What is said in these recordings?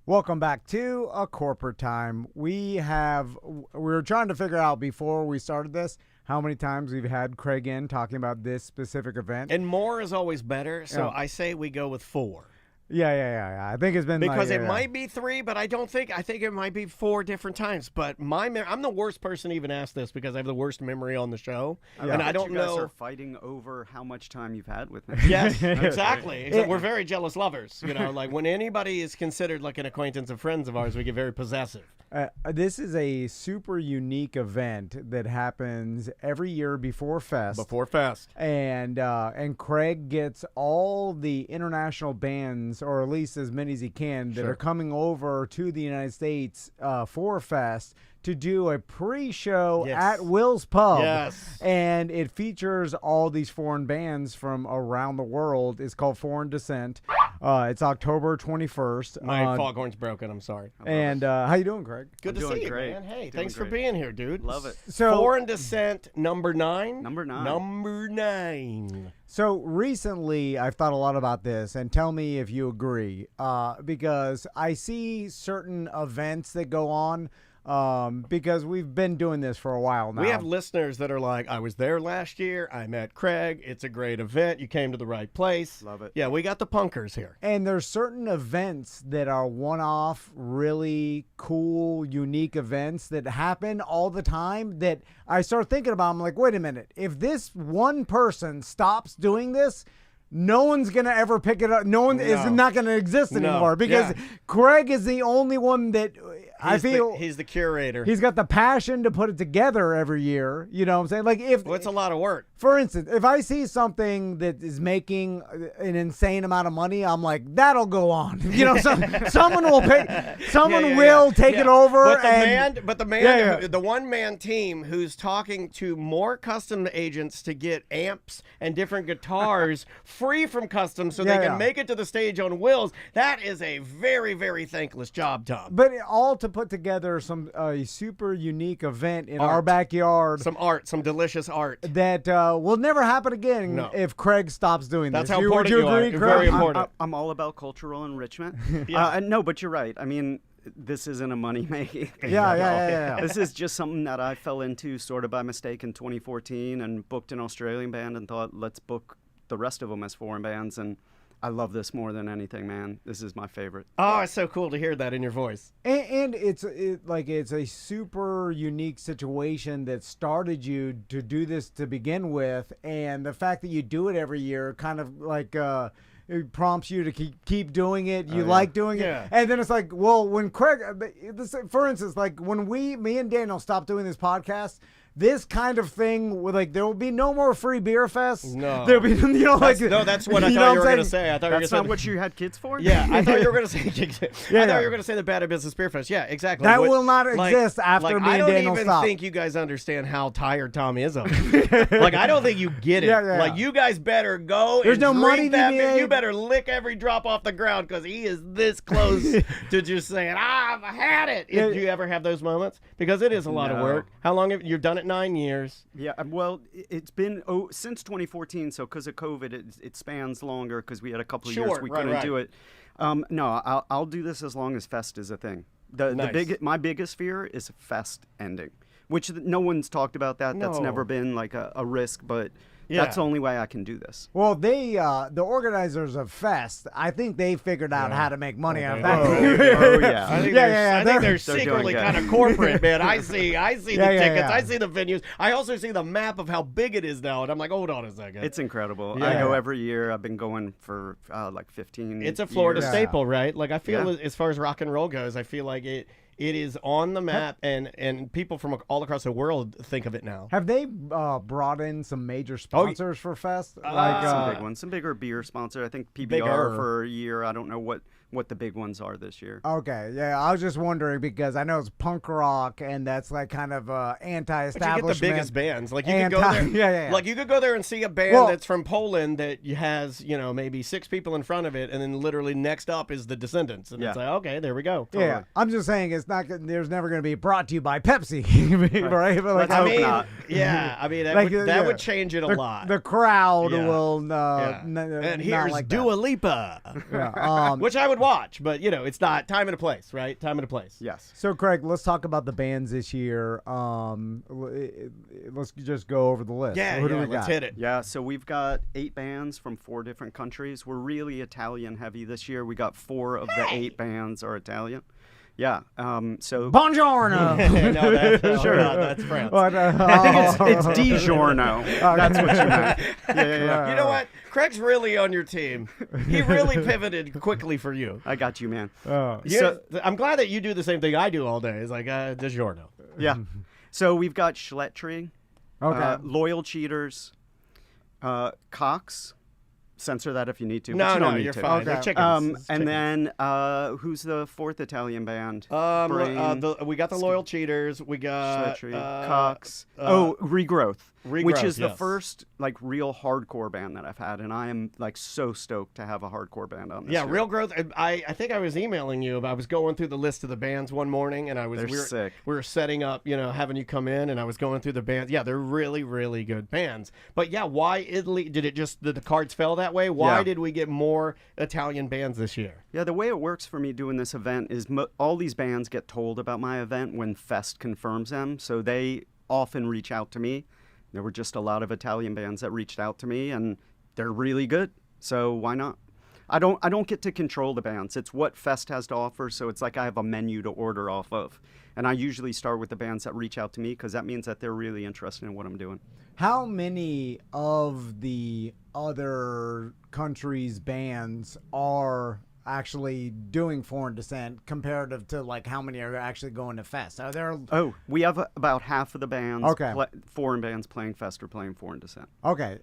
Welcome back to A Corporate Time. We were trying to figure out before we started this how many times we've had Craig in talking about this specific event. And more is always better, so I say we go with 4. Yeah. I think it's been because like, it might be 3, but I think it might be 4 different times. But I'm the worst person to even ask this because I have the worst memory on the show, and I don't you guys know. are fighting over how much time you've had with me. Yes, exactly. We're very jealous lovers. You know, like when anybody is considered like an acquaintance of friends of ours, we get very possessive. This is a super unique event that happens every year before F.E.S.T. Before F.E.S.T. And Craig gets all the international bands, or at least as many as he can, that are coming over to the United States for F.E.S.T. to do a pre-show at Will's Pub. Yes. And it features all these foreign bands from around the world. It's called Dissent. It's October 21st. My foghorn's broken. I'm sorry. And how you doing, Craig? Good to see you, man. Hey, thanks for being here, dude. Love it. So, Dissent number 9. Number 9. Number 9. So recently, I've thought a lot about this, and tell me if you agree, because I see certain events that go on, because we've been doing this for a while now. We have listeners that are like, I was there last year. I met Craig. It's a great event. You came to the right place. Love it. Yeah, we got the punkers here. And there's certain events that are one-off, really cool, unique events that happen all the time that I start thinking about. I'm like, wait a minute. If this one person stops doing this, no one's going to ever pick it up. No one is not going to exist anymore because Craig is the only one that I feel he's the curator. He's got the passion to put it together every year. You know what I'm saying? Like it's a lot of work. For instance, if I see something that is making an insane amount of money, I'm like, that'll go on. You know, someone will pay. Someone will take it over. But the one-man team who's talking to more custom agents to get amps and different guitars free from custom so they can make it to the stage on Will's. That is a very, very thankless job, Tom. But all to put together some super unique event in our backyard. Some delicious art. That will never happen again if Craig stops doing this. That's how important you agree, Craig? Very important. I'm all about cultural enrichment. No, but you're right. I mean, this isn't a money-making thing. Yeah. This is just something that I fell into sort of by mistake in 2014 and booked an Australian band and thought, let's book the rest of them as foreign bands. And I love this more than anything, man. This is my favorite. Oh, it's so cool to hear that in your voice. And it's a super unique situation that started you to do this to begin with, and the fact that you do it every year kind of like it prompts you to keep doing it. You like doing it, and then it's like, well, when Craig, for instance, like when me and Daniel stopped doing this podcast. This kind of thing, there will be no more free beer fest. No, there'll be that's what I thought you were going to say. I thought that's not what you had kids for. Yeah, I thought you were going to say. I thought you were going to say the Bad Business Beer Fest. Yeah, exactly. That will not exist after me and Daniel stop. I don't even think you guys understand how tired Tom is of it. I don't think you get it. Like you guys better go. There's no money that beer. You better lick every drop off the ground because he is this close to just saying, I've had it. Do you ever have those moments? Because it is a lot of work. How long have you done it? 9 years. Yeah, well, it's been since 2014, so because of COVID, it spans longer because we had a couple of years we couldn't do it. No, I'll do this as long as F.E.S.T is a thing. My biggest fear is F.E.S.T ending, which no one's talked about that. No. That's never been like a risk, but that's the only way I can do this. Well, the organizers of F.E.S.T, I think they figured out how to make money out of that. I think they're secretly kind of corporate, man. I see the tickets. I see the venues. I also see the map of how big it is now, and I'm like, hold on a second. It's incredible. I go every year. I've been going for like 15 It's a Florida staple, right? Like I feel as far as rock and roll goes, I feel like it is on the map, and people from all across the world think of it now. Have they brought in some major sponsors for F.E.S.T? Some big ones, some bigger beer sponsor. I think PBR for a year. I don't know what the big ones are this year. Okay, yeah, I was just wondering because I know it's punk rock, and that's like kind of anti-establishment. But you get the biggest bands. Like you could go there. Like you could go there and see a band that's from Poland that has maybe 6 people in front of it, and then literally next up is the Descendants, and it's like, okay, there we go. Totally. Yeah, I'm just saying it's not. There's never going to be brought to you by Pepsi, right? But that would change it a lot. The crowd will. And here's like Dua Lipa, which I would watch, but it's not time and a place, right? Time and a place. Yes. So, Craig, let's talk about the bands this year. Let's just go over the list. Yeah, Who do yeah, we let's got? hit it. Yeah, so we've got 8 bands from 4 different countries. We're really Italian heavy this year. We got 4 of the 8 bands are Italian. Yeah. So Buongiorno. No, that's sure. That's France. But, I think it's DiGiorno. That's what you meant. Yeah. You know what? Craig's really on your team. He really pivoted quickly for you. I got you, man. I'm glad that you do the same thing I do all day. It's like, DiGiorno. Yeah. So we've got Schlettry, Okay. Loyal Cheaters, Cox. Censor that if you need to. No, but you don't no, need you're to. fine. They're chickens. And then who's the 4th Italian band? We got the Loyal Cheaters. We got Schlettry, Cox. Regrowth, which is the yes. first like real hardcore band that I've had, and I am like so stoked to have a hardcore band on this. Yeah, year. Regrowth. I think I was emailing you. I was going through the list of the bands one morning, and They're sick. We were setting up, having you come in, and I was going through the bands. Yeah, they're really, really good bands. But yeah, why Italy? Did it just the cards fell that way? Why did we get more Italian bands this year? Yeah, the way it works for me doing this event is all these bands get told about my event when F.E.S.T confirms them, so they often reach out to me. There were just a lot of Italian bands that reached out to me, and they're really good. So why not? I don't get to control the bands. It's what F.E.S.T has to offer, so it's like I have a menu to order off of. And I usually start with the bands that reach out to me because that means that they're really interested in what I'm doing. How many of the other countries' bands are actually doing foreign descent comparative to like how many are actually going to F.E.S.T? Are there? Oh, we have about half of the bands, Okay. Foreign bands playing F.E.S.T or playing foreign descent. Okay,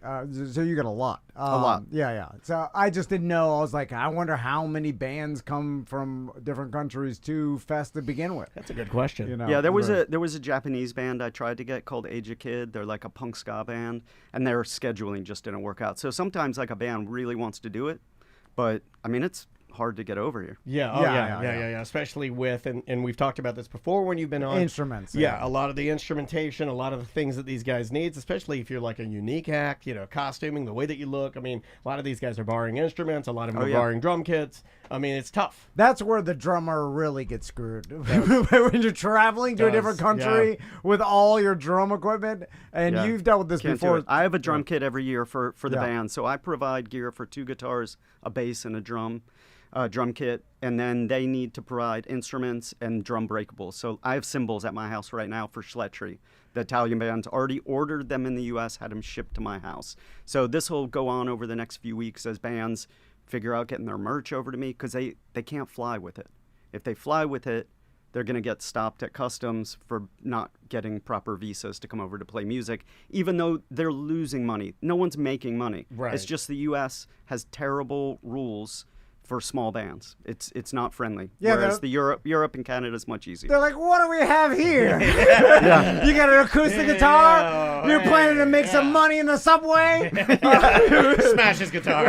so you got a lot. A lot. Yeah. So I just didn't know. I was like, I wonder how many bands come from different countries to F.E.S.T to begin with. That's a good question. Yeah, there was a Japanese band I tried to get called Age a Kid. They're like a punk ska band, and their scheduling just didn't work out. So sometimes like a band really wants to do it, but I mean it's hard to get over here. Yeah, especially with and we've talked about this before when you've been on Instruments. Yeah, a lot of the instrumentation, a lot of the things that these guys need, especially if you're like a unique act, costuming, the way that you look. I mean, a lot of these guys are borrowing instruments, a lot of them are borrowing drum kits. I mean, it's tough. That's where the drummer really gets screwed. When you're traveling to a different country with all your drum equipment, and you've dealt with this before. I have a drum kit every year for the band, so I provide gear for 2 guitars, a bass, and a drum kit, and then they need to provide instruments and drum breakables. So I have cymbals at my house right now for Schlettry. The Italian band's already ordered them in the U.S., had them shipped to my house. So this will go on over the next few weeks as bands figure out getting their merch over to me because they can't fly with it. If they fly with it, they're going to get stopped at customs for not getting proper visas to come over to play music, even though they're losing money. No one's making money. Right. It's just the U.S. has terrible rules for small bands. It's not friendly. Yeah, whereas the Europe and Canada is much easier. They're like, what do we have here? You got an acoustic guitar? You're planning to make some money in the subway? Smash his guitar.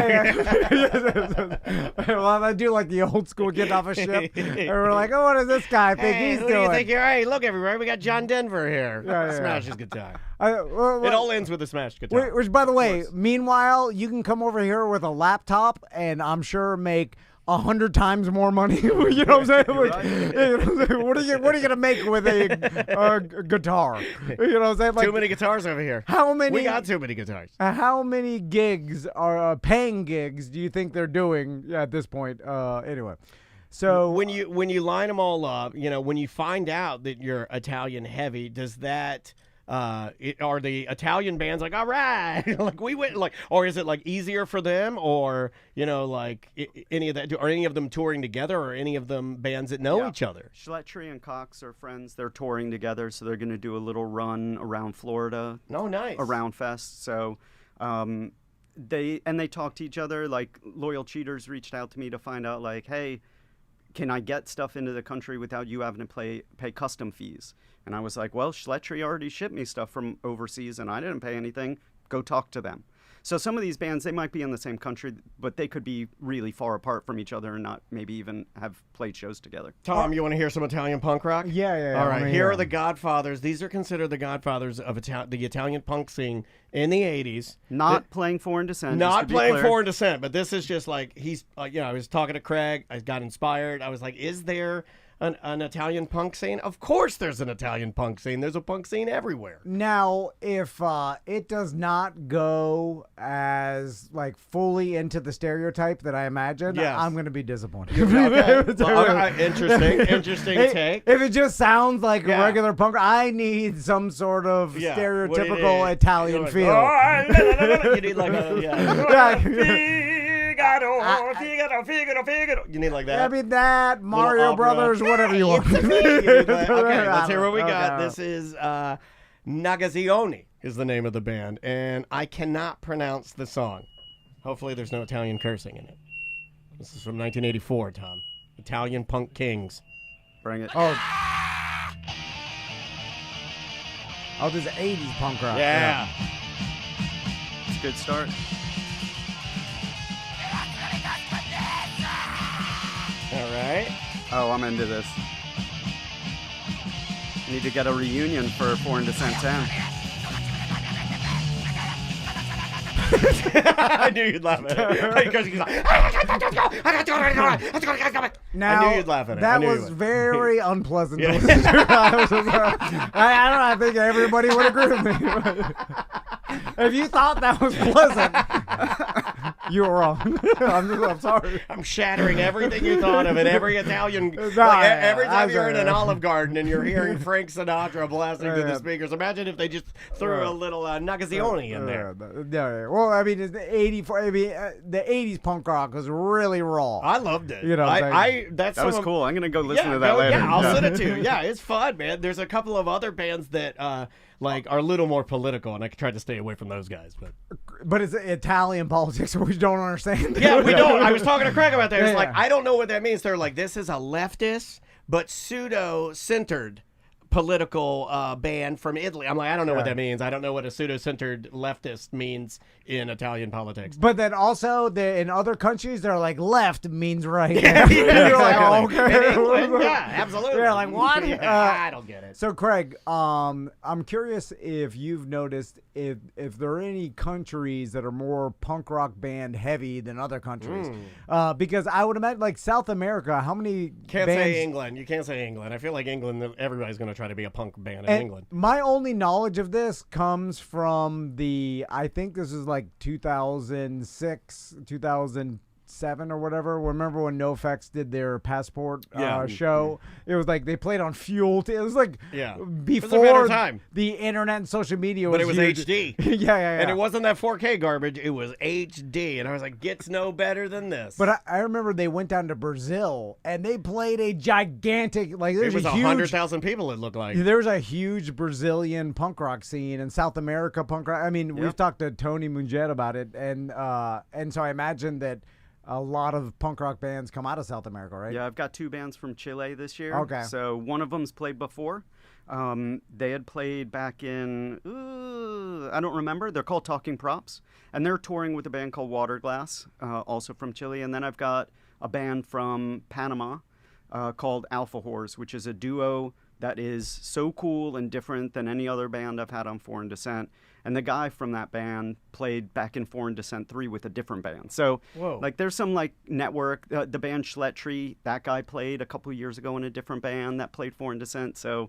Well, I do like the old school getting off a ship. And we're like, oh, what does this guy think he's who doing? Do you think you're? Hey, look everywhere. We got John Denver here. Smash his guitar. It all ends with a smashed guitar. Which, by the way, meanwhile, you can come over here with a laptop and I'm sure make 100 times more money. You know what I'm saying? What are you gonna make with a guitar? You know what I'm saying? Like, too many guitars over here. We got too many guitars. How many gigs are paying gigs do you think they're doing at this point? Anyway. So when you line them all up, when you find out that you're Italian heavy, does that are the Italian bands like, all right, like we went, like, or is it like easier for them, or like any of that, are any of them touring together, or any of them bands that know each other? Schlettry and Cox are friends. They're touring together, so they're going to do a little run around Florida. Oh, nice. Around F.E.S.T. So they talk to each other. Like Loyal Cheaters reached out to me to find out, like, hey, can I get stuff into the country without you having to pay custom fees? And I was like, well, Schlettry already shipped me stuff from overseas and I didn't pay anything. Go talk to them. So some of these bands, they might be in the same country, but they could be really far apart from each other and not maybe even have played shows together. Tom, you want to hear some Italian punk rock? Yeah. All right, here are the godfathers. These are considered the godfathers of the Italian punk scene in the 80s. Not playing Foreign Dissent. Not playing Foreign Dissent, but this is just like he's. I was talking to Craig. I got inspired. I was like, is there an Italian punk scene? Of course there's an Italian punk scene. There's a punk scene everywhere. Now, if it does not go as like fully into the stereotype that I imagine, I'm going to be disappointed. Okay. Interesting take. If it just sounds like a regular punk, I need some sort of stereotypical Italian feel. You need like a Figaro. You need like that. I mean that Mario Brothers, whatever you want. Okay, let's hear what we got. This is Nagazioni is the name of the band, and I cannot pronounce the song. Hopefully, there's no Italian cursing in it. This is from 1984, Tom. Italian Punk Kings. Bring it. Oh, this is 80s punk rock. Yeah. It's a good start. All right. Oh, I'm into this. Need to get a reunion for Foreign Dissent 10. I knew you'd laugh at it. Because he's like, now, I knew you'd laugh at it. That was very unpleasant to listen to. I think everybody would agree with me. If you thought that was pleasant, you were wrong. I'm sorry. I'm shattering everything you thought of it. Every Italian, every time you're in an Olive Garden and you're hearing Frank Sinatra blasting through the speakers. Imagine if they just threw a little Nagazioni in there. Well, I mean, it's the 84. I mean, the 80s punk rock was really raw. I loved it. You know, that was cool. I'm gonna go listen to that later. Yeah, I'll send it to you. Yeah, it's fun, man. There's a couple of other bands that are a little more political, and I try to stay away from those guys. But it's Italian politics, which we don't understand. Yeah, we don't. I was talking to Craig about that. It's like, I don't know what that means. They're like, this is a leftist but pseudo-centered political band from Italy. I'm like, I don't know what that means. I don't know what a pseudo-centered leftist means in Italian politics. But then also, in other countries, they're like, left means right. Yeah, you're like, oh, okay. In England, yeah, absolutely. You're like, what? I don't get it. So, Craig, I'm curious if you've noticed if there are any countries that are more punk rock band heavy than other countries. Because I would imagine, like South America, how many Can't bands... say England. You can't say England. I feel like England, everybody's going to try to be a punk band in England. My only knowledge of this comes from I think this is like 2006, 2007 or whatever. Remember when NoFX did their Passport show? It was like they played on Fuel. It was like before the internet and social media was But it was huge. HD. Yeah. And it wasn't that 4K garbage. It was HD. And I was like, gets no better than this. But I remember they went down to Brazil and they played a gigantic, like it was 100,000 people, it looked like. There was a huge Brazilian punk rock scene and South America punk rock. I mean, we've talked to Tony Munget about it. And so I imagine that a lot of punk rock bands come out of South America, right? Yeah, I've got two bands from Chile this year. Okay. So one of them's played before. They had played back in, I don't remember. They're called Talking Props. And they're touring with a band called Waterglass, also from Chile. And then I've got a band from Panama called Alpha Whores, which is a duo that is so cool and different than any other band I've had on Foreign Dissent. And the guy from that band played back in Foreign Dissent 3 with a different band. So, like, there's some, like, network. The band Schlettry, that guy played a couple of years ago in a different band that played Foreign Dissent. So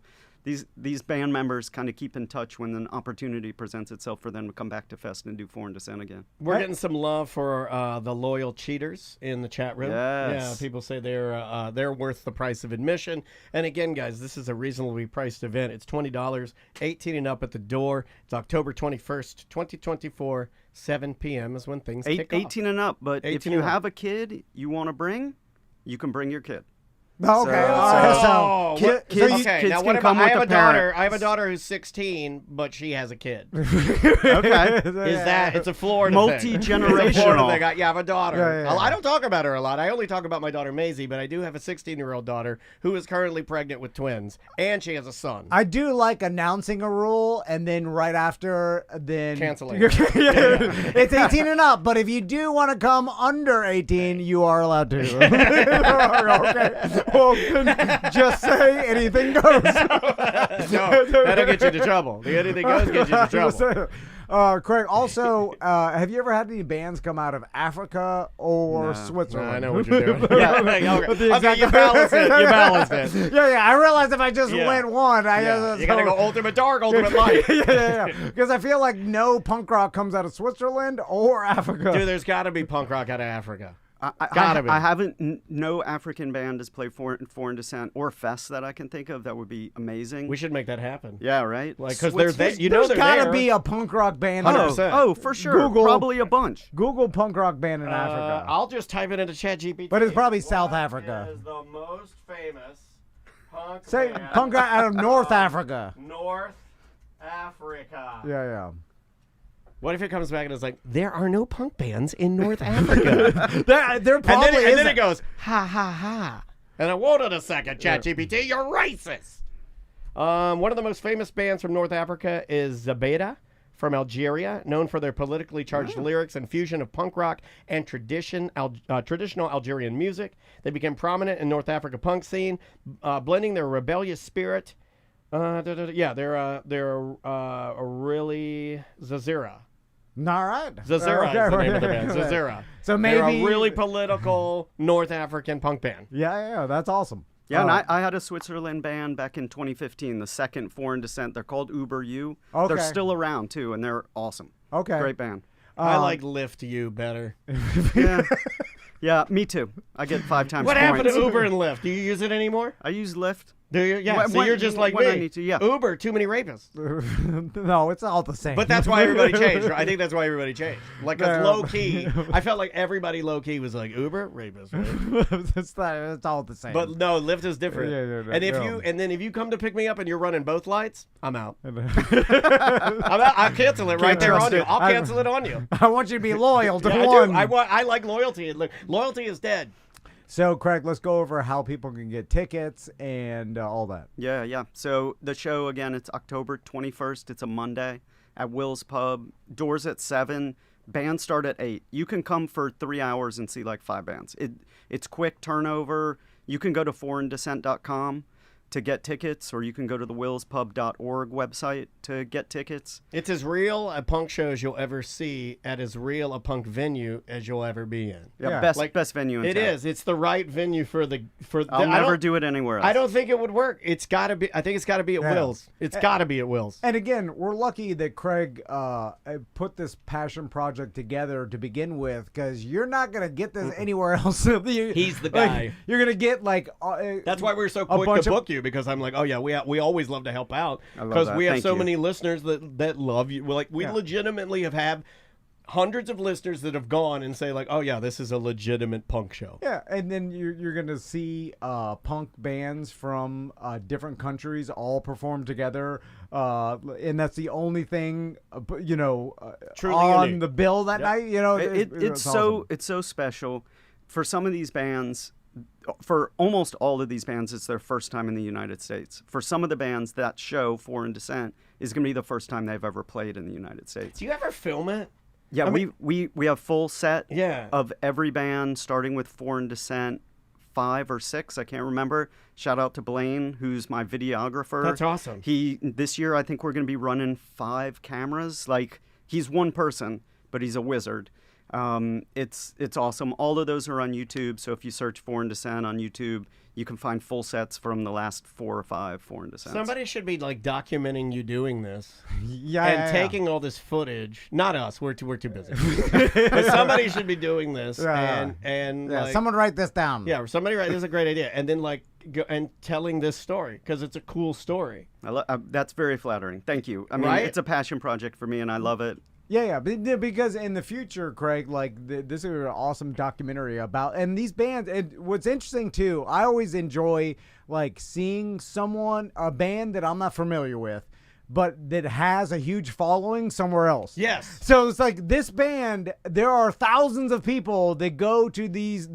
these band members kind of keep in touch when an opportunity presents itself for them to come back to F.E.S.T and do Foreign Dissent again. We're getting some love for the loyal cheaters in the chat room. Yes. Yeah, people say they're worth the price of admission. And again, guys, this is a reasonably priced event. It's $20, 18 and up at the door. It's October 21st, 2024, 7 p.m. is when things kick off. 18 and up, but if you have a kid you want to bring, you can bring your kid. Okay. Kids now what can about, come with a parent. I have a daughter who's 16, but she has a kid. Okay. It's a Florida multi-generational thing. I have a daughter. I don't talk about her a lot. I only talk about my daughter Maisie, but I do have a 16-year-old daughter who is currently pregnant with twins, and she has a son. I do like announcing a rule and then right after canceling. It's 18 and up, but if you do want to come under 18, you are allowed to. Okay. Well, just say anything goes. No, that'll get you into trouble. The anything goes gets you into trouble. Craig, also, have you ever had any bands come out of Africa or Switzerland? I know what you're doing. Okay, you balance it. You balance it. Yeah. I realized if I just went one, you gotta go ultimate dark, ultimate light. Yeah. Because I feel like no punk rock comes out of Switzerland or Africa. Dude, there's got to be punk rock out of Africa. I haven't. No African band has played Foreign Dissent or F.E.S.T that I can think of. That would be amazing. We should make that happen. Yeah, right. Like, because they're there. There's gotta be a punk rock band. 100%. Oh, for sure. Probably a bunch. Google punk rock band in Africa. I'll just type it into ChatGPT. But it's probably South Africa. Is the most famous punk Say band punk rock out of North Africa. North Africa. Yeah. What if it comes back and it's like, there are no punk bands in North Africa? there probably and is. then it goes, ha, ha, ha. And then, hold on a second, ChatGPT, you're racist. One of the most famous bands from North Africa is Zabeda from Algeria, known for their politically charged lyrics and fusion of punk rock and traditional Algerian music. They became prominent in North Africa punk scene, blending their rebellious spirit. They're really Zazira. All right. Zazira is the name of the band. Zazira. So maybe they're a really political North African punk band. Yeah, that's awesome. Yeah, and I had a Switzerland band back in 2015, the second Foreign Dissent. They're called Uber U. Okay. They're still around, too, and they're awesome. Okay. Great band. I like Lift You better. Yeah, me too. I get 5 times What points. happened to Uber and Lyft? Do you use it anymore? I use Lyft. Do you? Yeah, so you're just like when me. I need to, yeah. Uber, too many rapists. No, it's all the same. But that's why everybody changed. I think that's why everybody changed. Like, cause low key, I felt like everybody low key was like Uber, rapist. Right? It's all the same. But no, Lyft is different. Yeah, And if you come to pick me up and you're running both lights, I'm out. I'll cancel it right there on you. I'll cancel it on you. I want you to be loyal to Yeah, one. I like loyalty. Loyalty is dead. So, Craig, let's go over how people can get tickets and all that. Yeah. So the show, again, it's October 21st. It's a Monday at Will's Pub. Doors at 7. Bands start at 8. You can come for 3 hours and see like 5 bands. It's quick turnover. You can go to foreigndissent.com to get tickets, or you can go to the willspub.org website to get tickets. It's as real a punk show as you'll ever see at as real a punk venue as you'll ever be in. Yeah. Best venue in town. It is. It's the right venue for the. I'll never do it anywhere else. I don't think it would work. It's got to be. I think it's got to be at Will's. It's got to be at Will's. And again, we're lucky that Craig put this passion project together to begin with, because you're not gonna get this anywhere else. He's the guy. Like, you're gonna get like. That's why we're so quick to book you, because I'm like, oh yeah, we always love to help out, because we have so many listeners that love you. We legitimately have had hundreds of listeners that have gone and say like, oh yeah, this is a legitimate punk show. Yeah, and then you're gonna see punk bands from different countries all perform together, and that's the only thing truly on unique. The bill that night. It's awesome. so special for some of these bands. For almost all of these bands, it's their first time in the United States. For some of the bands, that show, Foreign Dissent, is going to be the first time they've ever played in the United States. Do you ever film it? Yeah, we have full set Yeah. of every band, starting with Foreign Dissent, 5 or 6, I can't remember. Shout out to Blaine, who's my videographer. That's awesome. This year, I think we're going to be running 5 cameras. Like, he's one person, but he's a wizard. It's awesome. All of those are on YouTube. So if you search Foreign Dissent on YouTube, you can find full sets from the last 4 or 5 Foreign Dissents. Somebody should be like documenting you doing this. Taking all this footage. Not us. We're too busy. But somebody should be doing this. And like, someone write this down. Yeah, somebody write. This is a great idea. And then and telling this story, because it's a cool story. That's very flattering. Thank you. I mean, it's a passion project for me, and I love it. Yeah, because in the future, Craig, this is an awesome documentary about, and these bands, and what's interesting too, I always enjoy seeing a band that I'm not familiar with, but that has a huge following somewhere else. Yes. So it's like this band, there are thousands of people that go to these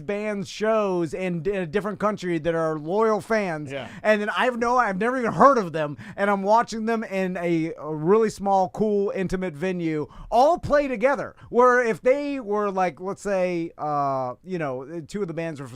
bands' shows in a different country that are loyal fans. Yeah. And then I've never even heard of them, and I'm watching them in a really small, cool, intimate venue all play together. Where if they were let's say, 2 of the bands were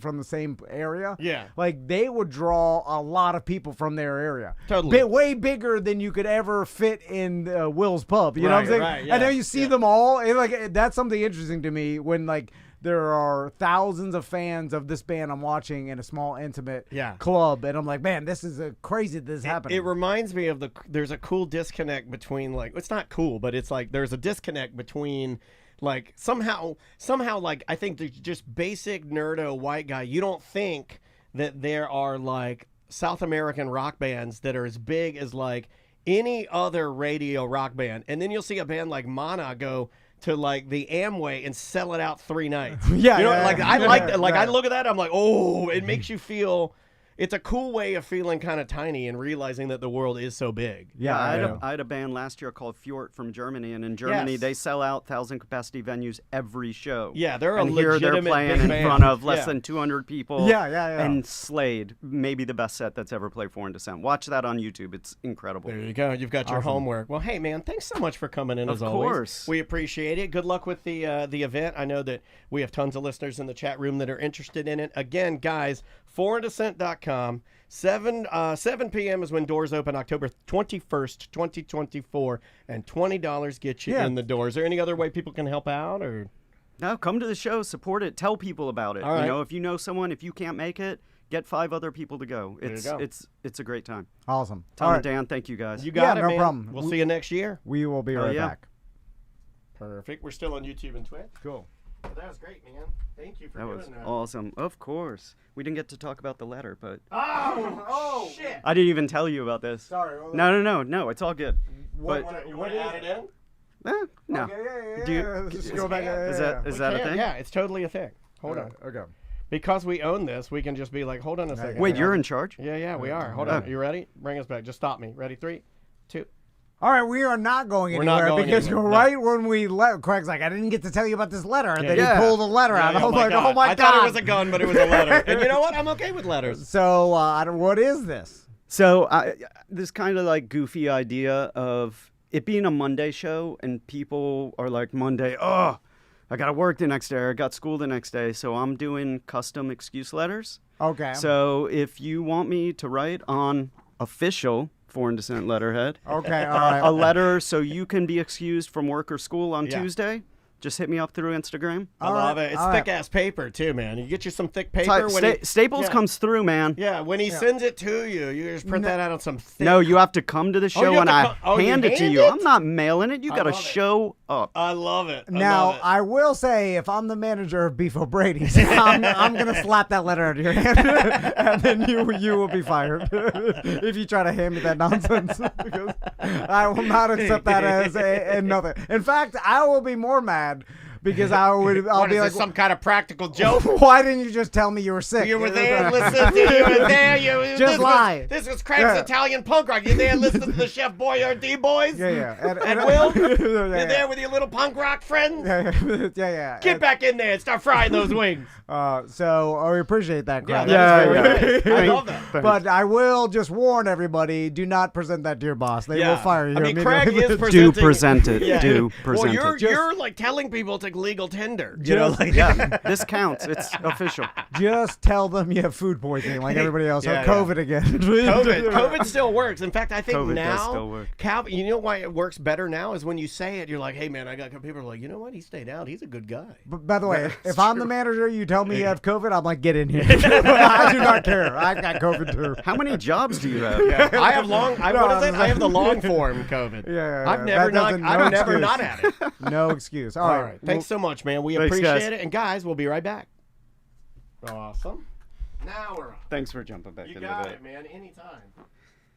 from the same area. Yeah. They would draw a lot of people from their area. Totally. Way bigger than you could ever fit in Will's Pub. You know what I'm saying? Right, yeah, and then you see them all. And like that's something interesting to me when like there are thousands of fans of this band I'm watching in a small intimate club, and I'm like, man, this is crazy that this is happening. It reminds me of there's a cool disconnect between like, it's not cool, but it's like there's a disconnect between like somehow like I think there's just basic nerdo white guy. You don't think that there are like South American rock bands that are as big as like any other radio rock band, and then you'll see a band like Mana go to like the Amway and sell it out 3 nights. I like that. Like I look at that, I'm like, oh, it makes you feel. It's a cool way of feeling kind of tiny and realizing that the world is so big. Yeah, I had a band last year called F.E.S.T from Germany, and in Germany they sell out 1,000-capacity venues every show. Yeah, they're and a here legitimate they're playing big in band. front of less than 200 people. Yeah. And Slade, maybe the best set that's ever played for Dissent. Watch that on YouTube. It's incredible. There you go. You've got your homework. Well, hey, man, thanks so much for coming in, as always. Of course. We appreciate it. Good luck with the event. I know that we have tons of listeners in the chat room that are interested in it. Again, guys, foreigndissent.com. 7 p.m. is when doors open, October 21st, 2024, and $20 gets you in the door. Is there any other way people can help out? Or no, come to the show, support it, tell people about it. All right. You know, if you know someone, if you can't make it, get 5 other people to go. It's a great time. Awesome. Tom and Dan, thank you guys. You got it, no man. problem. We'll see you next year. We will be right back. Perfect. We're still on YouTube and Twitch. Cool. Well, that was great, man. Thank you for doing that. That was awesome. Of course. We didn't get to talk about the letter, but... Oh, shit. I didn't even tell you about this. Sorry. No. It's all good. You want to add it in? No. Okay, Let's just go back. Is that a thing? Yeah, it's totally a thing. Hold on. Okay. Because we own this, we can just be like, hold on a second. Wait, you're in charge? Yeah, we are. Hold on. You ready? Bring us back. Just stop me. Ready? 3, 2. All right, we are not going anywhere not going because anywhere. right when we left, Craig's like, I didn't get to tell you about this letter. And then he pulled the letter out. I was like, oh my God. I thought it was a gun, but it was a letter. And you know what? I'm okay with letters. So, what is this? So, this kind of like goofy idea of it being a Monday show, and people are like, Monday, I got to work the next day, or I got school the next day. So, I'm doing custom excuse letters. Okay. So, if you want me to write on official Foreign Dissent letterhead. Okay, all right. A letter so you can be excused from work or school on Tuesday. Just hit me up through Instagram. I love it. It's thick-ass paper, too, man. You get you some thick paper. Staples comes through, man. Yeah, when he sends it to you, you just print that out on some thick... No, you have to come to the show and I hand it to you. I'm not mailing it. You got to show up. I love it. Now, I will say, if I'm the manager of Beef O'Brady's, I'm going to slap that letter out of your hand, and then you will be fired if you try to hand me that nonsense. Because I will not accept that as nothing. In fact, I will be more mad because I'll be like, some kind of practical joke? Why didn't you just tell me you were sick? You were there, listen. You were there. Just lie. This was Craig's Italian punk rock. You there, listen to the Chef Boyardee boys? Yeah. And Will, you're there with your little punk rock friends. Yeah. Get back in there and start frying those wings. So I appreciate that, Craig. Yeah. I love that. But I will just warn everybody: do not present that to your boss. They will fire you. I mean, Craig is presenting. Do present it. Yeah. Do present it. It. You're like telling people to legal tender. This counts. It's official. Just tell them you have food poisoning like everybody else. Or COVID again. COVID still works. In fact, I think COVID now, does still work. You know why it works better now is when you say it, you're like, hey, man, I got people are like, you know what? He stayed out. He's a good guy. But by the way, if I'm the manager, you tell me you have COVID, I'm like, get in here. I do not care. I got COVID too. How many jobs do you have? I have I have the long form COVID. I've never not had it. No excuse. All right. Thanks so much, man. We appreciate it. And guys, we'll be right back. Awesome. Now we're on. Thanks for jumping back into that. You got it, man. Anytime.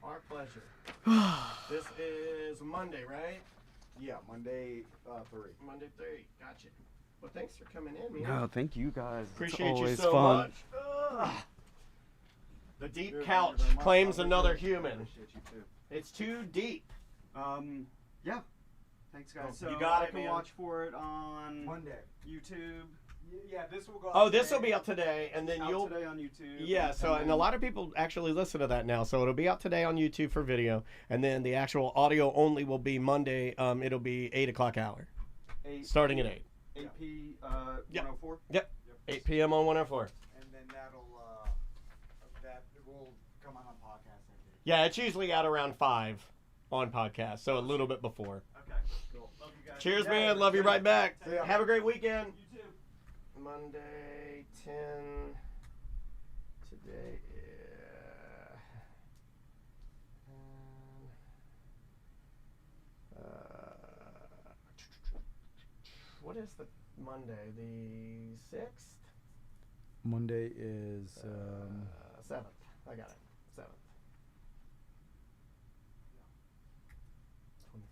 Our pleasure. This is Monday, right? Yeah, Monday 3. Monday 3. Gotcha. Well, thanks for coming in, man. No, thank you guys. Appreciate it's always you so fun. much. The deep couch claims another human. It's too deep. Yeah. Thanks, guys. So you got it, I can man. watch for it on Monday. YouTube. Yeah, this will go. Oh, this will be up today, and then you'll today on YouTube. Yeah. So, and a lot of people actually listen to that now. So it'll be out today on YouTube for video, and then the actual audio only will be Monday. It'll be 8 o'clock hour, starting at 8. 8 p. 104. Yep. 8 p.m. on 104. And then that'll that will come out on podcast. Yeah, it's usually out around 5 on podcast, so a little bit before. Okay, cool. Love you guys. Cheers, man. Love you right back. Have a great weekend. You too. Monday, 10. Today is... what is the Monday? The 6th? Monday is 7th. I got it. 7th.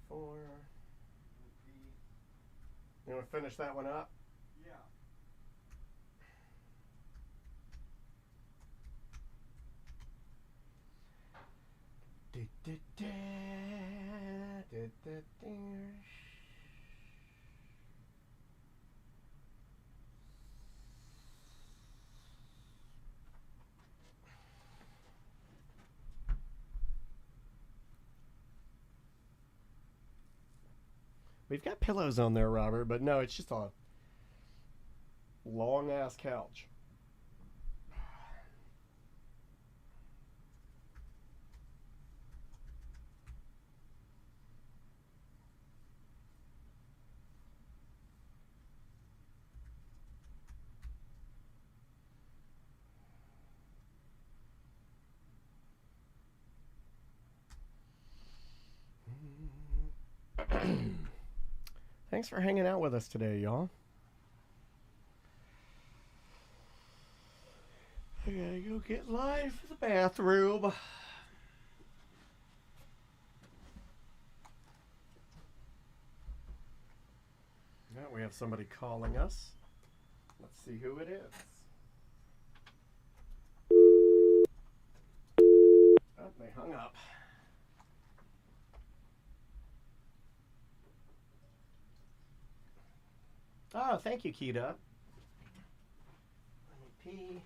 24. You want to finish that one up? Yeah. We've got pillows on there, Robert, but no, it's just a long-ass couch. Thanks for hanging out with us today, y'all. I gotta go get live for the bathroom. Now we have somebody calling us. Let's see who it is. Oh, they hung up. Oh, thank you, Keita. Let me pee.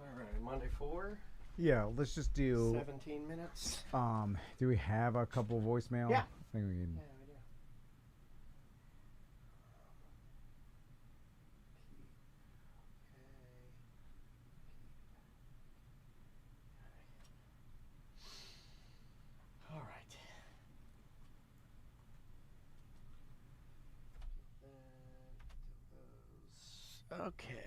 All right, Monday 4. Yeah, let's just do 17 minutes. Do we have a couple voicemail? Yeah. I think we can. Yeah, we do. All right. Okay.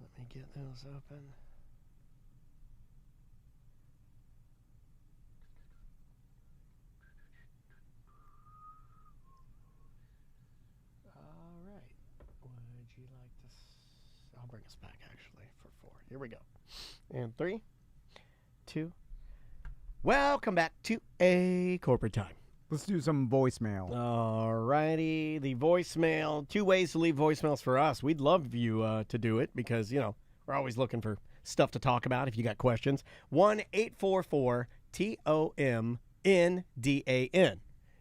Let me get those open. All right. Would you like to... I'll bring us back, actually, for 4. Here we go. And 3, 2. Welcome back to A Corporate Time. Let's do some voicemail. All righty. The voicemail. 2 ways to leave voicemails for us. We'd love you to do it because, you know, we're always looking for stuff to talk about if you got questions. 1-844-TOMNDAN.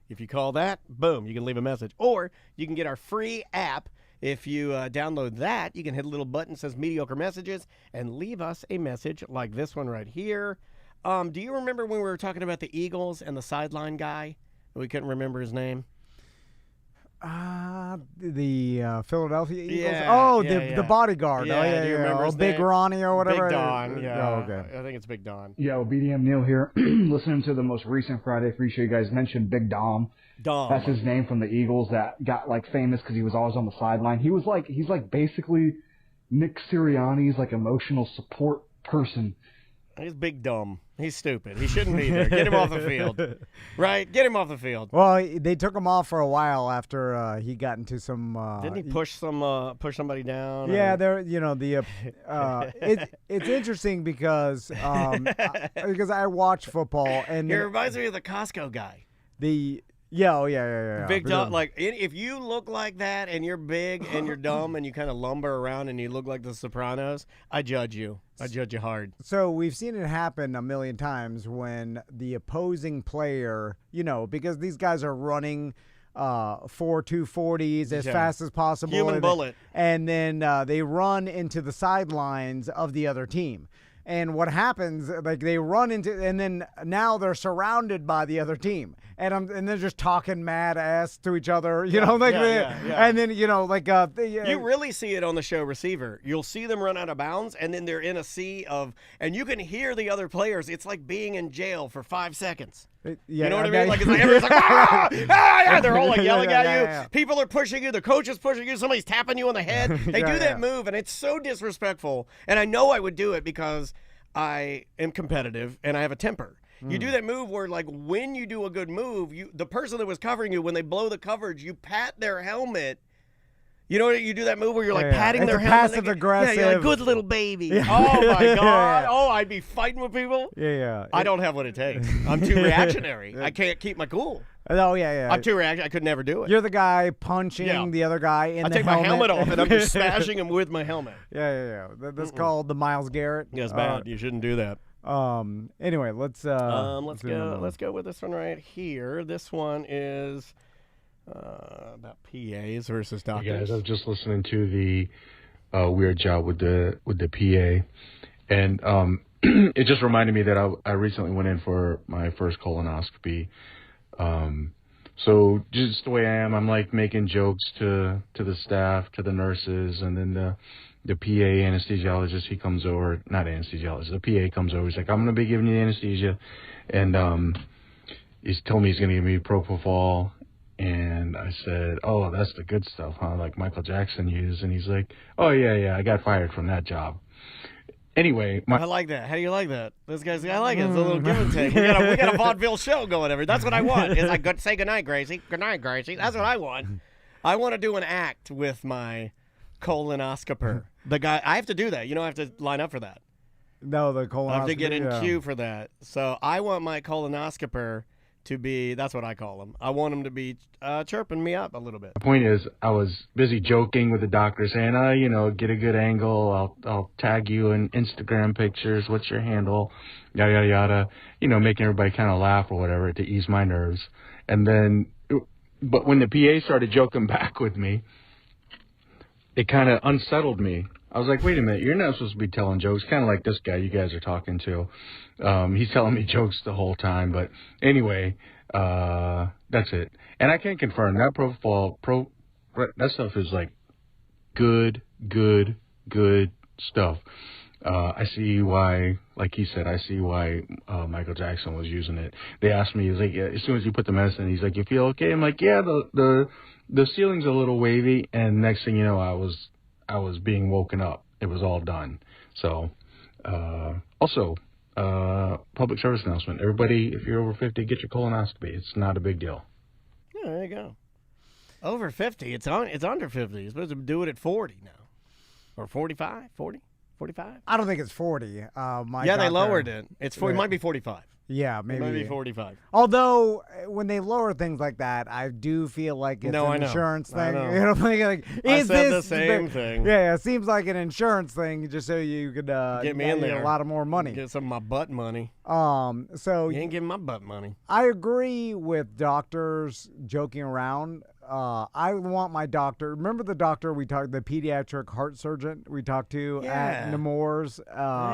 If you call that, boom, you can leave a message. Or you can get our free app. If you download that, you can hit a little button that says mediocre messages and leave us a message like this one right here. Do you remember when we were talking about the Eagles and the sideline guy? We couldn't remember his name. The Philadelphia Eagles. Yeah, the bodyguard. Yeah, do you remember his Big name? Ronnie or whatever. Big Don. Yeah. Oh, okay. I think it's Big Don. Yo, BDM Neil here. Listening to the most recent Friday Free Show, you guys mentioned Big Dom. That's his name from the Eagles that got like famous because he was always on the sideline. He's like basically Nick Sirianni's like emotional support person. He's big dumb. He's stupid. He shouldn't be there. Get him off the field. Right? Get him off the field. Well, they took him off for a while after he got into some. Didn't he push somebody down? Yeah, it's interesting because I watch football and it reminds me of the Costco guy. Yeah. Big dumb. Like if you look like that and you're big and you're dumb and you kind of lumber around and you look like the Sopranos, I judge you. I judge you hard. So we've seen it happen a million times when the opposing player, because these guys are running 4.240s as fast as possible. Human bullet. And then they run into the sidelines of the other team. And what happens, like they run into, and then now they're surrounded by the other team, and they're just talking mad ass to each other, and then you really see it on the show Receiver. You'll see them run out of bounds, and then they're in a sea of, and you can hear the other players. It's like being in jail for 5 seconds. You know what I mean? Like it's like everyone's like, they're all like yelling at you. Yeah. People are pushing you. The coach is pushing you. Somebody's tapping you on the head. They do that move, and it's so disrespectful. And I know I would do it because I am competitive and I have a temper. You do that move where, like, when you do a good move, the person that was covering you, when they blow the coverage, you pat their helmet. You know, you do that move where you're like patting their helmet. Passive aggressive. Yeah, you're like, good little baby. Yeah. Oh my God. Oh, I'd be fighting with people. Yeah. I don't have what it takes. I'm too reactionary. I can't keep my cool. Oh yeah. I'm too reactionary. I could never do it. You're the guy punching the other guy in the helmet. I take my helmet off and I'm just smashing him with my helmet. Yeah. That's called the Myles Garrett. Yeah, it's bad. You shouldn't do that. Anyway, let's go with this one right here. This one is about PAs versus doctors. Hey guys, I was just listening to the weird job with the PA, and it just reminded me that I recently went in for my first colonoscopy. So just the way I am, I'm like making jokes to the staff, to the nurses, and then the PA anesthesiologist, he comes over, not anesthesiologist, the PA comes over. He's like, I'm going to be giving you the anesthesia, and he's told me he's going to give me propofol. And I said, oh, that's the good stuff, huh? Like Michael Jackson used. And he's like, oh, yeah, I got fired from that job. Anyway. I like that. How do you like that? Those guys, I like it. It's a little give and take. We got a vaudeville show going every. That's what I want. It's like, say goodnight, Gracie. Good night, Gracie. That's what I want. I want to do an act with my colonoscoper. The guy, I have to do that. I have to line up for that. No, the colonoscopy. I have to get in queue for that. So I want my colonoscoper to be, that's what I call him. I want him to be chirping me up a little bit. The point is, I was busy joking with the doctor, saying, get a good angle. I'll tag you in Instagram pictures. What's your handle? Yada, yada, yada. Making everybody kind of laugh or whatever to ease my nerves. And then, but when the PA started joking back with me, it kind of unsettled me. I was like, wait a minute, you're not supposed to be telling jokes. Kind of like this guy you guys are talking to. He's telling me jokes the whole time. But anyway, that's it. And I can confirm that that stuff is like good stuff. I see why, like he said, Michael Jackson was using it. They asked me, he's like, as soon as you put the medicine, he's like, you feel okay? I'm like, yeah, the ceiling's a little wavy. And next thing you know, I was being woken up. It was all done. So, also, public service announcement. Everybody, if you're over 50, get your colonoscopy. It's not a big deal. Yeah, there you go. Over 50. It's under 50. You're supposed to do it at 40 now. Or 45, 40, 45. I don't think it's 40. They lowered it. It's 40. It might be 45. Yeah, maybe. It might be 45. Although, when they lower things like that, I do feel like it's an insurance thing. I said the same thing. Yeah, it seems like an insurance thing just so you could get me in there. A lot of more money. Get some of my butt money. So you ain't giving my butt money. I agree with doctors joking around. I want my doctor. Remember the doctor we talked, the pediatric heart surgeon we talked to at Nemours?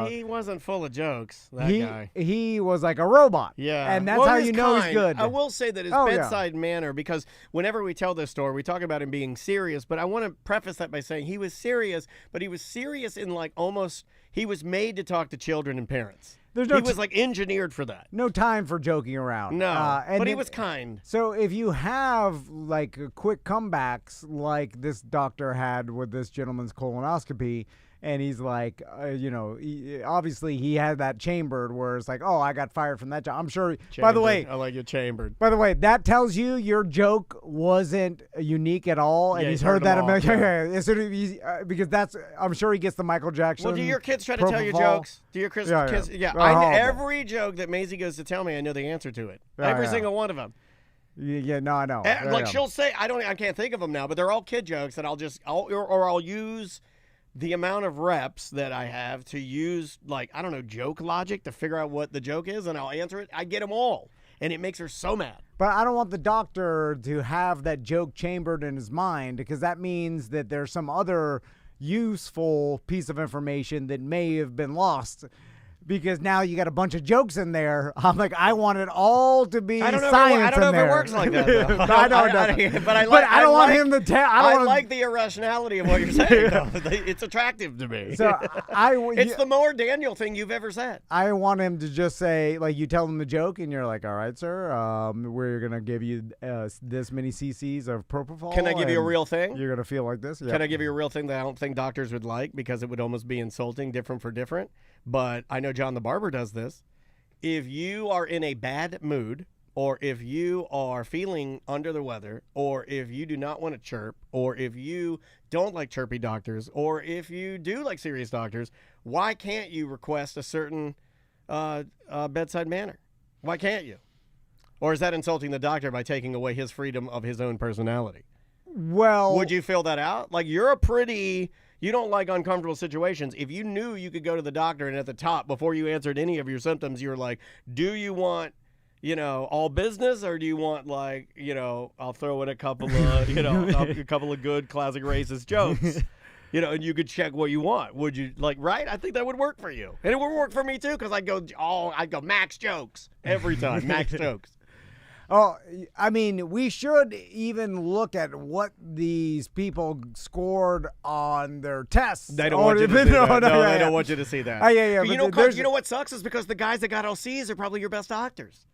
He wasn't full of jokes, that guy. He was like a robot. Yeah. And that's how you know he's good. I will say that his bedside manner, because whenever we tell this story, we talk about him being serious, but I want to preface that by saying he was serious, but he was serious in like almost, he was made to talk to children and parents. He was like engineered for that. No time for joking around. No, but he was kind. So if you have like quick comebacks like this doctor had with this gentleman's colonoscopy, and he's like, obviously he had that chambered where it's like, oh, I got fired from that job. I'm sure. Chambered. By the way, I like it chambered. By the way, that tells you your joke wasn't unique at all, and he's heard that a million. Because that's, I'm sure he gets the Michael Jackson. Well, do your kids try to tell you jokes? Do your kids? Yeah. Every joke that Maisie goes to tell me, I know the answer to it. Every single one of them. Yeah, no, I know. She'll say, I can't think of them now, but they're all kid jokes that I'll use the amount of reps that I have to use, like, I don't know, joke logic to figure out what the joke is, and I'll answer it. I get them all, and it makes her so mad. But I don't want the doctor to have that joke chambered in his mind, because that means that there's some other useful piece of information that may have been lost. Because now you got a bunch of jokes in there. I'm like, I want it all to be science in there. I don't know if it works like that, though. I don't want him to tell. I like the irrationality of what you're saying, though. It's attractive to me. So it's the more Daniel thing you've ever said. I want him to just say, like, you tell him the joke, and you're like, all right, sir, we're going to give you this many cc's of propofol. Can I give you a real thing? You're going to feel like this? Yep. Can I give you a real thing that I don't think doctors would like, because it would almost be insulting, different for different? But I know John the Barber does this. If you are in a bad mood, or if you are feeling under the weather, or if you do not want to chirp, or if you don't like chirpy doctors, or if you do like serious doctors, why can't you request a certain bedside manner? Why can't you? Or is that insulting the doctor by taking away his freedom of his own personality? Well, would you fill that out? Like, you don't like uncomfortable situations. If you knew you could go to the doctor and at the top, before you answered any of your symptoms, you were like, do you want, all business, or do you want, like, I'll throw in a couple of, a couple of good classic racist jokes, and you could check what you want. Would you, like, right? I think that would work for you. And it would work for me too, because I'd go max jokes every time, max jokes. Oh, I mean, we should even look at what these people scored on their tests. They don't want you to see that. No, they don't want you to see that. Yeah. You know what sucks is because the guys that got LCs are probably your best doctors.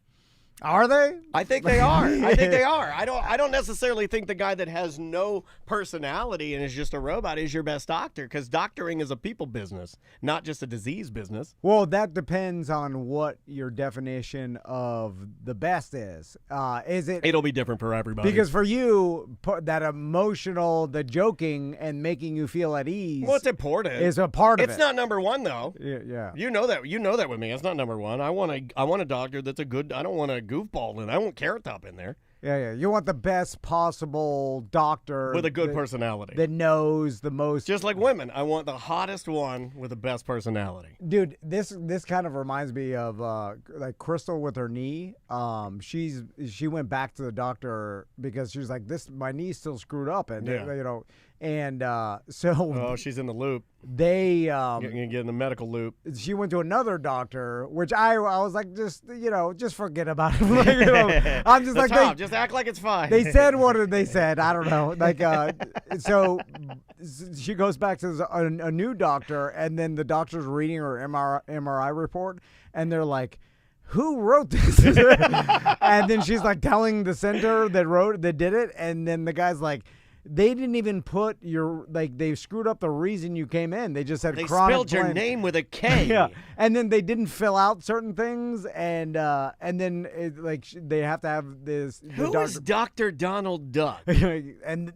Are they? I think they are. I don't necessarily think the guy that has no personality and is just a robot is your best doctor, because doctoring is a people business, not just a disease business. Well, that depends on what your definition of the best is. It'll be different for everybody. Because for you, that emotional, the joking and making you feel at ease. Well, it's important. Is a part of it. It's not number one, though. Yeah. You know that with me. It's not number one. I want a doctor that's a good. I don't want a goofball in. I want Carrot Top in there. Yeah. You want the best possible doctor with a good personality that knows the most. Just like women, I want the hottest one with the best personality. Dude, this kind of reminds me of like Crystal with her knee. She went back to the doctor because she was like, my knee's still screwed up, and so she's in the loop. They get in the medical loop. She went to another doctor, which I was like, just forget about it. I'm just like, just act like it's fine. They said what they said. I don't know. Like, so she goes back to a new doctor, and then the doctor's reading her MRI report, and they're like, who wrote this? And then she's like telling the center that did it, and then the guy's like, they didn't even put they screwed up the reason you came in. They just said they chronic spelled your name with a K. Yeah, and then they didn't fill out certain things, and then they have to have this. Who is Dr. Donald Duck? And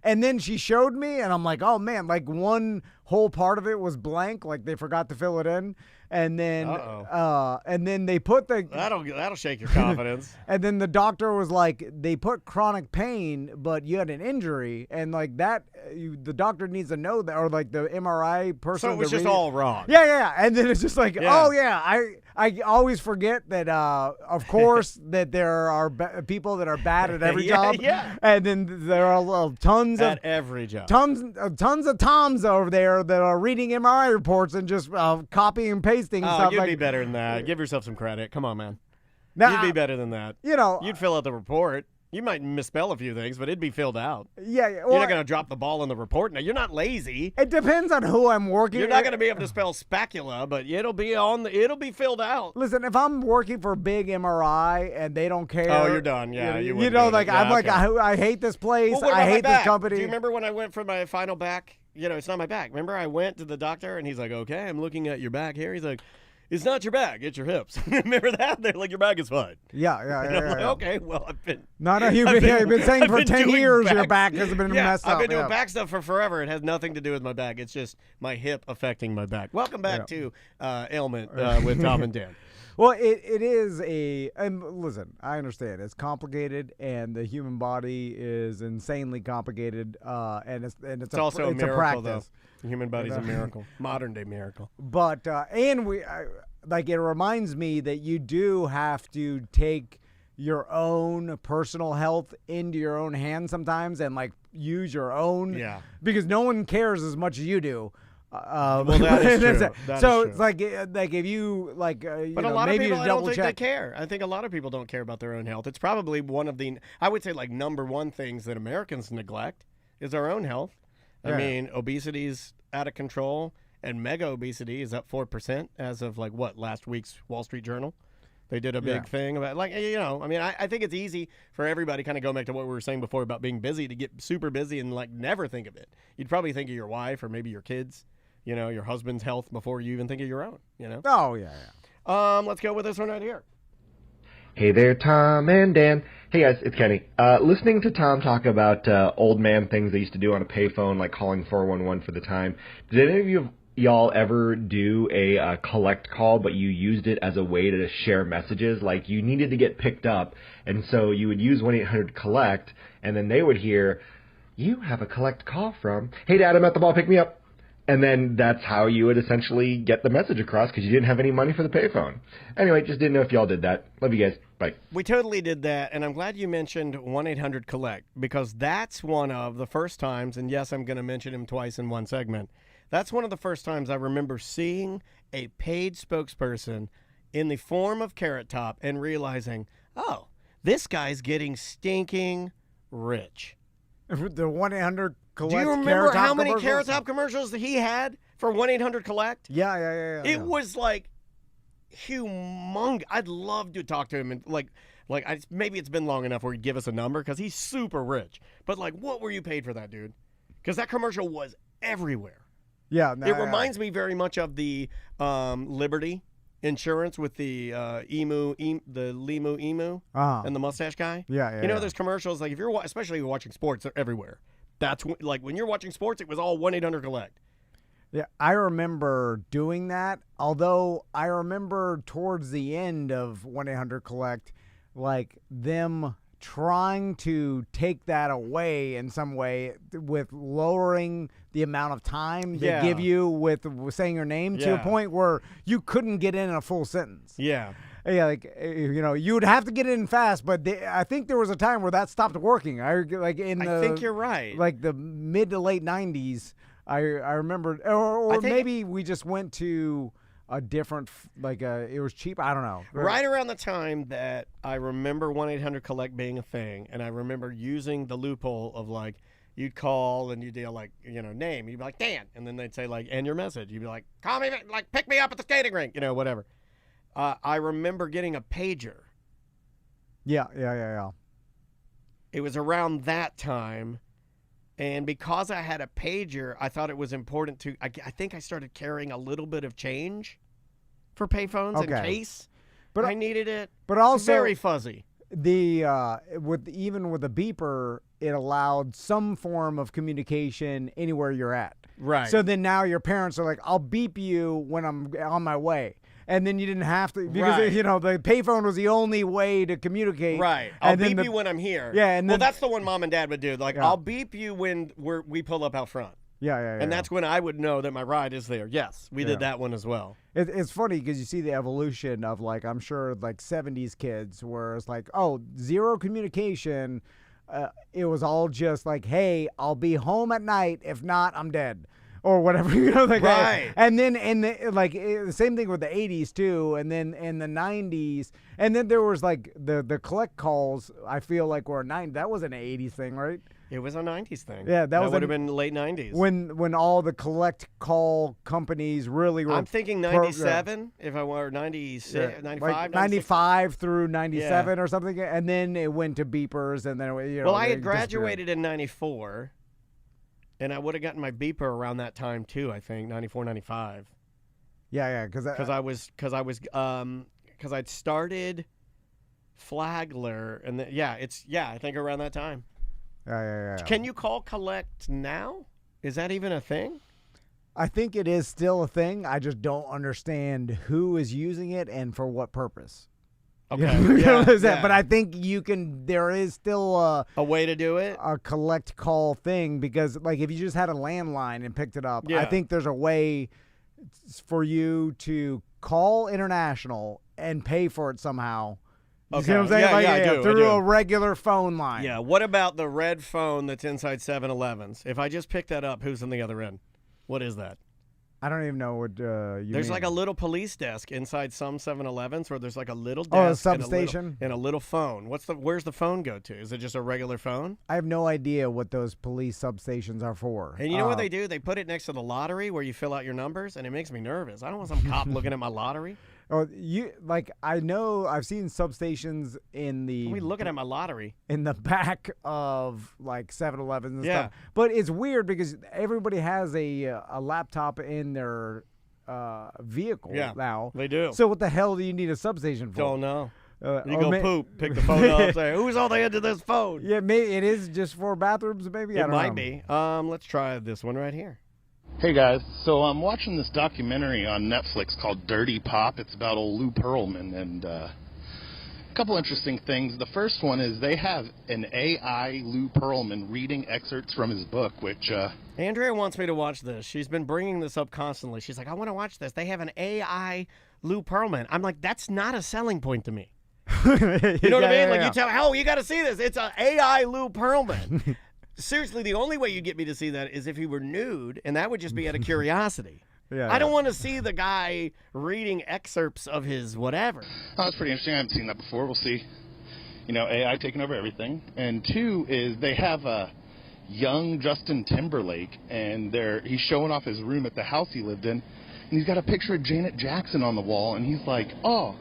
then she showed me, and I'm like, oh man, like one whole part of it was blank, like they forgot to fill it in. And then they put that'll shake your confidence. And then the doctor was like, they put chronic pain, but you had an injury, and like that, the doctor needs to know that, or like the MRI person. So it was just all wrong. Yeah. And then it's just like, oh yeah, I always forget that, of course, that there are people that are bad at every job. Yeah. And then there are tons at every job. Tons of Toms over there that are reading MRI reports and just copying and pasting stuff. You'd be better than that. Give yourself some credit. Come on, man. Now, you'd be better than that. You'd fill out the report. You might misspell a few things, but it'd be filled out. Yeah. Well, you're not going to drop the ball in the report. Now, you're not lazy. It depends on who I'm working with. You're not going to be able to spell spacula, but it'll be filled out. Listen, if I'm working for a big MRI and they don't care. Oh, you're done. Yeah, you know, like I'm like, I hate this place. Well, I hate this company. Do you remember when I went for my final back? It's not my back. Remember I went to the doctor and he's like, okay, I'm looking at your back here. He's like, it's not your back, it's your hips. Remember that? They're like, your back is fine. Yeah. I'm like, okay, well, I've been... You've been saying for 10 years your back has been messed up. I've been doing back stuff for forever. It has nothing to do with my back. It's just my hip affecting my back. Welcome back to Ailment with Tom and Dan. Well, it is and listen, I understand. It's complicated, and the human body is insanely complicated, and it's also a miracle, practice. Though. The human body's a miracle, modern day miracle. But it reminds me that you do have to take your own personal health into your own hands sometimes, and use your own. Yeah. Because no one cares as much as you do. Well, that is true. It's like if you but a lot of people, I don't think they care. I think a lot of people don't care about their own health. It's probably one of the, I would say, number one things that Americans neglect is our own health. I mean, obesity's out of control, and mega obesity is up 4% as of last week's Wall Street Journal. They did a big thing about I think it's easy for everybody, kind of going back to what we were saying before about being busy, to get super busy and never think of it. You'd probably think of your wife or maybe your kids, your husband's health before you even think of your own, Oh, yeah. Let's go with this one right here. Hey there, Tom and Dan. Hey guys, it's Kenny. Listening to Tom talk about old man things they used to do on a payphone, like calling 411 for the time. Did any of y'all ever do a collect call, but you used it as a way to share messages? Like you needed to get picked up, and so you would use 1-800-COLLECT, and then they would hear, you have a collect call from, hey Dad, I'm at the mall, pick me up. And then that's how you would essentially get the message across, because you didn't have any money for the payphone. Anyway, just didn't know if y'all did that. Love you guys. Bye. We totally did that, and I'm glad you mentioned 1-800-COLLECT, because that's one of the first times, and yes, I'm going to mention him twice in one segment, that's one of the first times I remember seeing a paid spokesperson in the form of Carrot Top and realizing, oh, this guy's getting stinking rich. The 1-800-COLLECT. Do you remember how many Carrot Top commercials that he had for 1-800-COLLECT? Yeah. It was humongous. I'd love to talk to him and maybe it's been long enough where he'd give us a number because he's super rich. But what were you paid for that, dude? Because that commercial was everywhere. Yeah, it reminds me very much of the Liberty insurance with the emu, and the mustache guy. Yeah. There's commercials if you're especially watching sports, they're everywhere. That's when you're watching sports, it was all 1-800-COLLECT. Yeah, I remember doing that. Although I remember towards the end of 1-800-COLLECT, them trying to take that away in some way with lowering the amount of time they give you with saying your name to a point where you couldn't get in a full sentence. Yeah. Yeah, you would have to get in fast, but I think there was a time where that stopped working. I think you're right. The mid to late 90s, I remember, or maybe we just went to a different, it was cheap. I don't know. Right around the time that I remember 1-800-COLLECT being a thing, and I remember using the loophole of you'd call and you'd deal name. You'd be like, Dan, and then they'd say and your message. You'd be like, call me, pick me up at the skating rink, whatever. I remember getting a pager. Yeah. It was around that time, and because I had a pager, I thought it was important to. I think I started carrying a little bit of change for payphones in case I needed it. But also it's very fuzzy. With the beeper, it allowed some form of communication anywhere you're at. Right. So then now your parents are like, "I'll beep you when I'm on my way." And then you didn't have to, because, the payphone was the only way to communicate. Right. I'll beep you when I'm here. Yeah. And that's the one Mom and Dad would do. I'll beep you when we pull up out front. Yeah. And that's when I would know that my ride is there. Yes, we did that one as well. It's funny because you see the evolution of, like, I'm sure, like, 70s kids where it's like, oh, zero communication. It was all just like, hey, I'll be home at night. If not, I'm dead. Or whatever, like, right. And then the same thing with the 80s too, and then in the 90s, and then there was like the collect calls. I feel like were a 90s. That wasn't an 80s thing, right? It was a 90s thing. Yeah, that would have been late 90s. When all the collect call companies really were. I'm thinking 97, if I were 96, 95, like 95 through 97 or something, and then it went to beepers, and then well, I had graduated in 94. And I would have gotten my beeper around that time too. I think 94, 95. Yeah, because I'd started Flagler, and I think around that time. Yeah. Can you call collect now? Is that even a thing? I think it is still a thing. I just don't understand who is using it and for what purpose. Okay. But I think there is still a way to do it, a collect call thing, because like if you just had a landline and picked it up, I think there's a way for you to call international and pay for it somehow. You see what I'm saying? I do. Through a regular phone line. Yeah. What about the red phone that's inside 7-Elevens? If I just pick that up, who's on the other end? What is that? I don't even know what you There's mean. like a little police desk inside some 7-Elevens where there's like a little desk a substation and a little phone. Where's the phone go to? Is it just a regular phone? I have no idea what those police substations are for. And you know what they do? They put it next to the lottery where you fill out your numbers, and it makes me nervous. I don't want some cop looking at my lottery. I know I've seen substations in the. We looking at my lottery in the back of like 7-Elevens and yeah. stuff. But it's weird because everybody has a laptop in their vehicle now. They do. So what the hell do you need a substation for? Don't know. You go poop, pick the phone up, say, who's all the end of this phone? Yeah, maybe it is just for bathrooms. Maybe it might be. Let's try this one right here. Hey guys, so I'm watching this documentary on Netflix called Dirty Pop. It's about old Lou Pearlman, and a couple interesting things. The first one is they have an AI Lou Pearlman reading excerpts from his book, which... Andrea wants me to watch this. She's been bringing this up constantly. She's like, I want to watch this. They have an AI Lou Pearlman. I'm like, that's not a selling point to me. You know what I mean? Like you tell, you got to see this. It's an AI Lou Pearlman. Seriously, the only way you get me to see that is if he were nude, and that would just be out of curiosity. I don't want to see the guy reading excerpts of his whatever. Oh, that's pretty interesting. I haven't seen that before. We'll see. AI taking over everything. And two is they have a young Justin Timberlake, and he's showing off his room at the house he lived in, and he's got a picture of Janet Jackson on the wall, and he's like, oh,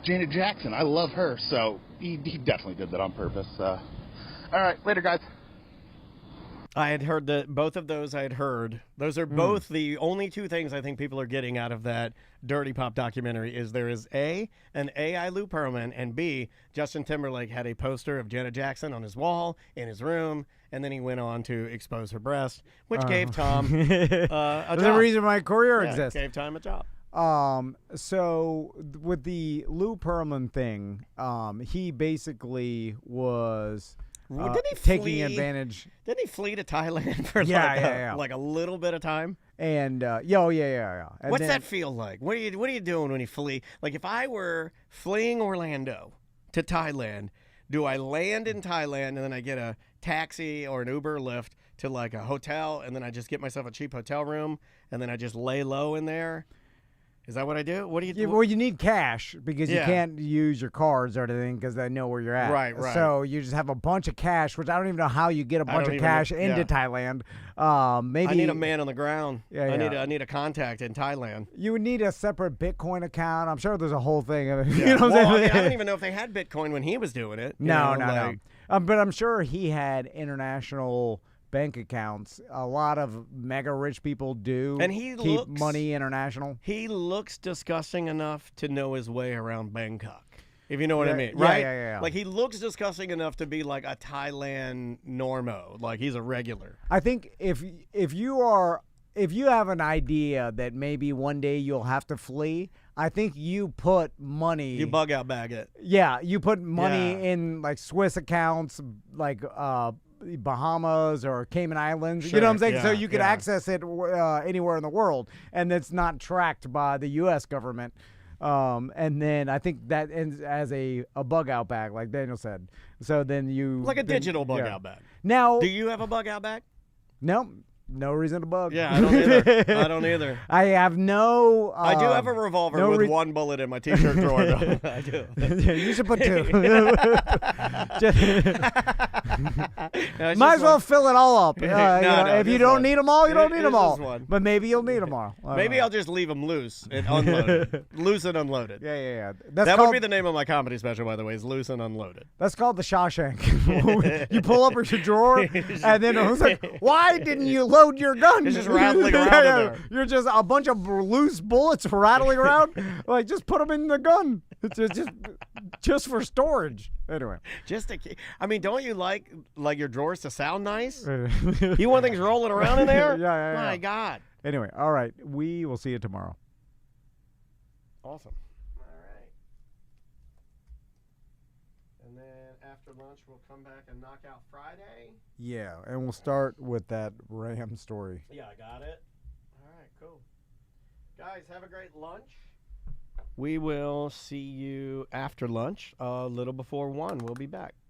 Janet Jackson, I love her. So he definitely did that on purpose. All right, later, guys. I had heard that both of those I had heard. Those are both the only two things I think people are getting out of that Dirty Pop documentary is there is A, an AI Lou Pearlman, and B, Justin Timberlake had a poster of Janet Jackson on his wall in his room, and then he went on to expose her breast, which gave Tom a job. The reason my career exists. Gave Tom a job. So with the Lou Pearlman thing, he basically was... Didn't he taking advantage. Didn't he flee to Thailand for like a little bit of time? And And what's that feel like? What are you doing when you flee? Like if I were fleeing Orlando to Thailand, do I land in Thailand and then I get a taxi or an Uber Lyft to like a hotel and then I just get myself a cheap hotel room and then I just lay low in there? Is that what I do? What do you do? Well, you need cash because you can't use your cards or anything because they know where you're at. Right. So you just have a bunch of cash, which I don't even know how you get a bunch of cash into Thailand. Maybe I need a man on the ground. I need a contact in Thailand. You would need a separate Bitcoin account. I'm sure there's a whole thing. I don't even know if they had Bitcoin when he was doing it. No. But I'm sure he had international bank accounts. A lot of mega rich people do, and he keep money international. He looks disgusting enough to know his way around Bangkok, if you know what I mean, right? Yeah. Like he looks disgusting enough to be like a Thailand normo, like he's a regular. I think if you have an idea that maybe one day you'll have to flee, I think you put money. You bug out bag it. Yeah, you put money in like Swiss accounts, like Bahamas or Cayman Islands. You know what I'm saying? Yeah, so you could access it anywhere in the world, and it's not tracked by the U.S. government. And then I think that ends as a bug out bag, like Daniel said. So then like a digital bug out bag. Now, do you have a bug out bag? No. No reason to bug. Yeah, I don't either. I don't either. I have no. I do have a revolver with one bullet in my t-shirt drawer, though. I do. Yeah, you should put 2. Might as well fill it all up. If you don't need them all, you don't need them all. But maybe you'll need them all. Maybe I'll just leave them loose and unloaded. Loose and unloaded. Yeah. That would be the name of my comedy special, by the way, is Loose and Unloaded. That's called the Shawshank. You pull up your drawer, and then it was like, why didn't you load your gun? It's just rattling around in there. You're just a bunch of loose bullets rattling around. Like, just put them in the gun. It's just for storage. Anyway, don't you like your drawers to sound nice? You want things rolling around in there? Yeah. My God. Anyway, all right. We will see you tomorrow. Awesome. All right. And then after lunch, we'll come back and knock out Friday. Yeah, and we'll start with that Ram story. Yeah, I got it. All right, cool. Guys, have a great lunch. We will see you after lunch, a little before 1. We'll be back.